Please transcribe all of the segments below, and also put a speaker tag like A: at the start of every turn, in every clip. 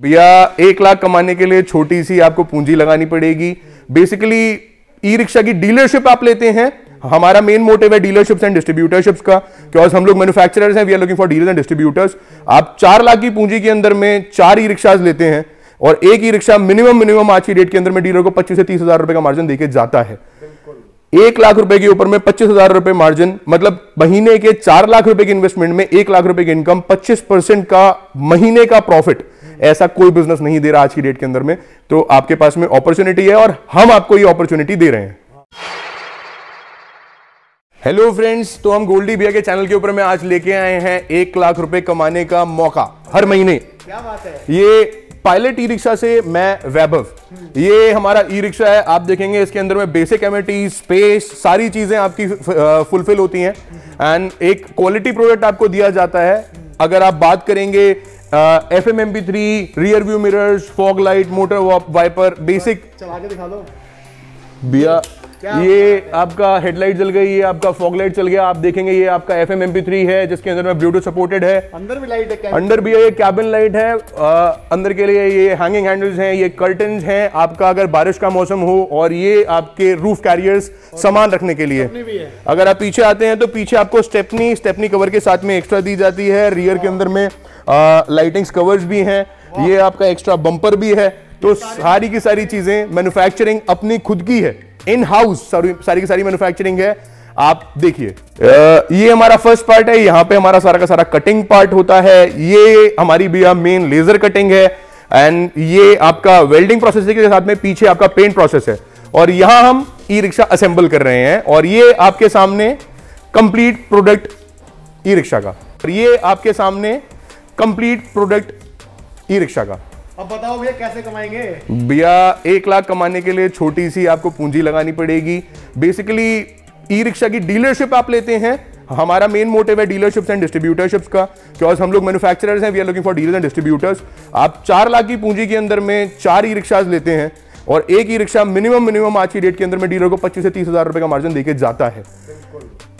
A: भैया 1 लाख कमाने के लिए छोटी सी आपको पूंजी लगानी पड़ेगी। बेसिकली ई रिक्शा की डीलरशिप आप लेते हैं। हमारा मेन मोटिव है डीलरशिप्स एंड डिस्ट्रीब्यूटरशिप्स का, बिकॉज हम लोग मैन्युफैक्चरर्स हैं, we are looking for dealers and distributors. आप 4 लाख की पूंजी के अंदर में 4 ई रिक्शाज लेते हैं और एक ई रिक्शा मिनिमम आज की डेट के अंदर में डीलर को 25 से 30 हजार रुपए का मार्जिन देके जाता है। 1 लाख रुपए के ऊपर में 25,000 रुपए मार्जिन, मतलब महीने के 4 लाख रुपए की इन्वेस्टमेंट में 1 लाख रुपए की इनकम, 25% का महीने का प्रॉफिट। ऐसा कोई बिजनेस नहीं दे रहा आज की डेट के अंदर में। तो आपके पास में अपॉर्चुनिटी है और हम आपको ये अपॉर्चुनिटी दे रहे हैं। हेलो फ्रेंड्स, तो हम गोल्डी भैया के चैनल के ऊपर में आज लेके आए हैं 1 लाख रुपए कमाने का मौका हर महीने।
B: क्या बात है।
A: ये पायलट ई रिक्शा से मैं वैभव, ये हमारा ई रिक्शा है। आप देखेंगे इसके अंदर में बेसिक एमिनिटी, स्पेस, सारी चीजें आपकी फुलफिल होती हैं एंड एक क्वालिटी प्रोडक्ट आपको दिया जाता है। अगर आप बात करेंगे FMMP3, rear view mirrors, fog light, motor wiper, basic.
B: चला के दिखा दो
A: भैया, ये आपका हेडलाइट जल गई, ये आपका फॉग लाइट चल गया। आप देखेंगे ये आपका FMMP3 है जिसके अंदर में ब्लूटूथ सपोर्टेड है।
B: अंदर भी लाइट है,
A: अंदर भी ये कैबिन लाइट है। अंदर के लिए ये हैंगिंग हैंडल्स हैं, ये कर्टन्स हैं आपका अगर बारिश का मौसम हो, और ये आपके रूफ कैरियर्स सामान रखने के लिए
B: भी है।
A: अगर आप पीछे आते हैं तो पीछे आपको स्टेपनी कवर के साथ में एक्स्ट्रा दी जाती है। रियर के अंदर में लाइटिंग्स कवर्स भी हैं, ये आपका एक्स्ट्रा बम्पर भी है। तो सारी की सारी चीजें मैन्युफैक्चरिंग अपनी खुद की है, इन हाउस सारी की सारी मैन्युफैक्चरिंग है। आप देखिए ये हमारा फर्स्ट पार्ट है, यहां पे हमारा सारा का सारा कटिंग पार्ट होता है। ये हमारी भैया मेन लेजर कटिंग है एंड ये आपका वेल्डिंग प्रोसेस के साथ में पीछे आपका पेंट प्रोसेस है। और यहां हम ई रिक्शा असेंबल कर रहे हैं और ये आपके सामने कंप्लीट प्रोडक्ट ई रिक्शा का, और ये आपके सामने कंप्लीट प्रोडक्ट ई रिक्शा का।
B: अब बताओ भैया कैसे कमाएंगे।
A: भैया 1 लाख कमाने के लिए छोटी सी आपको पूंजी लगानी पड़ेगी। बेसिकली ई रिक्शा की डीलरशिप आप लेते हैं। हमारा मेन मोटिव है डीलरशिप्स एंड डिस्ट्रीब्यूटरशिप्स का, बिकॉज हम लोग मैन्युफैक्चरर्स हैं, we are looking for dealers and distributors. आप 4 लाख की पूंजी के अंदर में 4 ई रिक्शाज लेते हैं और एक ई रिक्शा मिनिमम आज की डेट के अंदर में डीलर को 25 से 30 हजार रुपए का मार्जिन देके जाता है।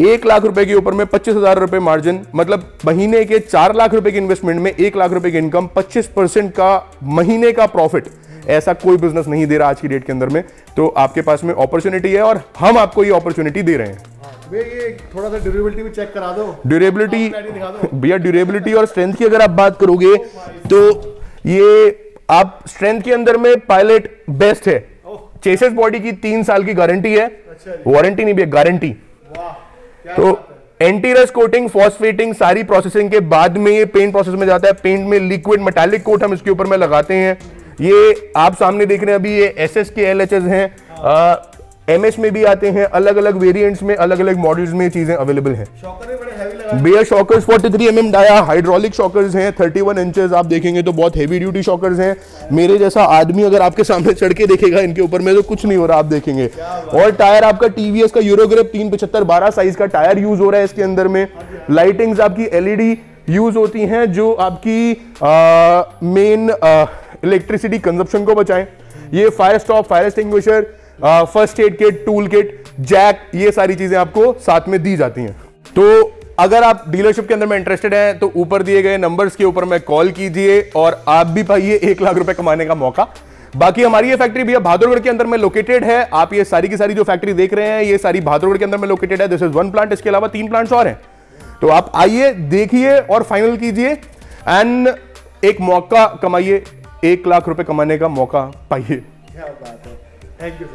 A: 1 लाख रुपए के ऊपर में 25,000 रुपए मार्जिन, मतलब महीने के 4 लाख रुपए की इन्वेस्टमेंट में 1 लाख रुपए की इनकम, 25% का महीने का प्रॉफिट। ऐसा कोई बिजनेस नहीं दे रहा आज की डेट के अंदर में। तो आपके पास में अपॉर्चुनिटी है और हम आपको ये अपॉर्चुनिटी दे रहे हैं।
B: ये थोड़ा सा ड्यूरेबिलिटी भी चेक करा दो।
A: ड्यूरेबिलिटी भैया, ड्यूरेबिलिटी और स्ट्रेंथ की अगर आप बात करोगे तो ये आप स्ट्रेंथ के अंदर में पायलट बेस्ट है। चेसिस बॉडी की 3 साल की गारंटी है, वारंटी नहीं भैया, गारंटी। तो एंटी रस्ट कोटिंग, फॉस्फेटिंग, सारी प्रोसेसिंग के बाद में ये पेंट प्रोसेस में जाता है। पेंट में लिक्विड मेटालिक कोट हम इसके ऊपर में लगाते हैं। ये आप सामने देख रहे हैं अभी ये SS के LHS हैं, MS में भी आते हैं। अलग अलग वेरिएंट्स में, अलग अलग मॉडल्स में चीजें अवेलेबल हैं।
B: शॉकर भी बड़े हेवी लगा।
A: Rear shockers 43 mm dia hydraulic shockers हैं, 31 इंचेस। आप देखेंगे तो बहुत हेवी ड्यूटी शॉकर्स हैं। मेरे जैसा आदमी अगर आपके सामने चढ़ के देखेगा इनके ऊपर में तो कुछ नहीं हो रहा, आप देखेंगे। और टायर आपका TVS का यूरोग्रिप 375/12 साइज का टायर यूज हो रहा है इसके अंदर में। लाइटिंग्स आपकी LED यूज होती हैं जो आपकी मेन इलेक्ट्रिसिटी कंजप्शन को बचाएं। ये fire stop, fire extinguisher, first aid kit, tool kit, jack, ये सारी चीजें आपको साथ में दी जाती हैं। तो अगर आप डीलरशिप के अंदर में इंटरेस्टेड हैं तो ऊपर दिए गए नंबर्स के ऊपर में कॉल कीजिए और आप भी पाइए 1 लाख रुपए कमाने का मौका। बाकी हमारी ये फैक्ट्री भैया बहादुरगढ़ के अंदर में लोकेटेड है। आप ये सारी की सारी जो फैक्ट्री देख रहे हैं ये सारी बहादुरगढ़ के अंदर में लोकेटेड है। दिस इज 1 प्लांट, इसके अलावा 3 प्लांट्स और हैं। तो आप आइए, देखिए और फाइनल कीजिए एंड एक मौका कमाइए, 1 लाख रुपए कमाने का मौका पाइए।
B: क्या बात है, थैंक यू।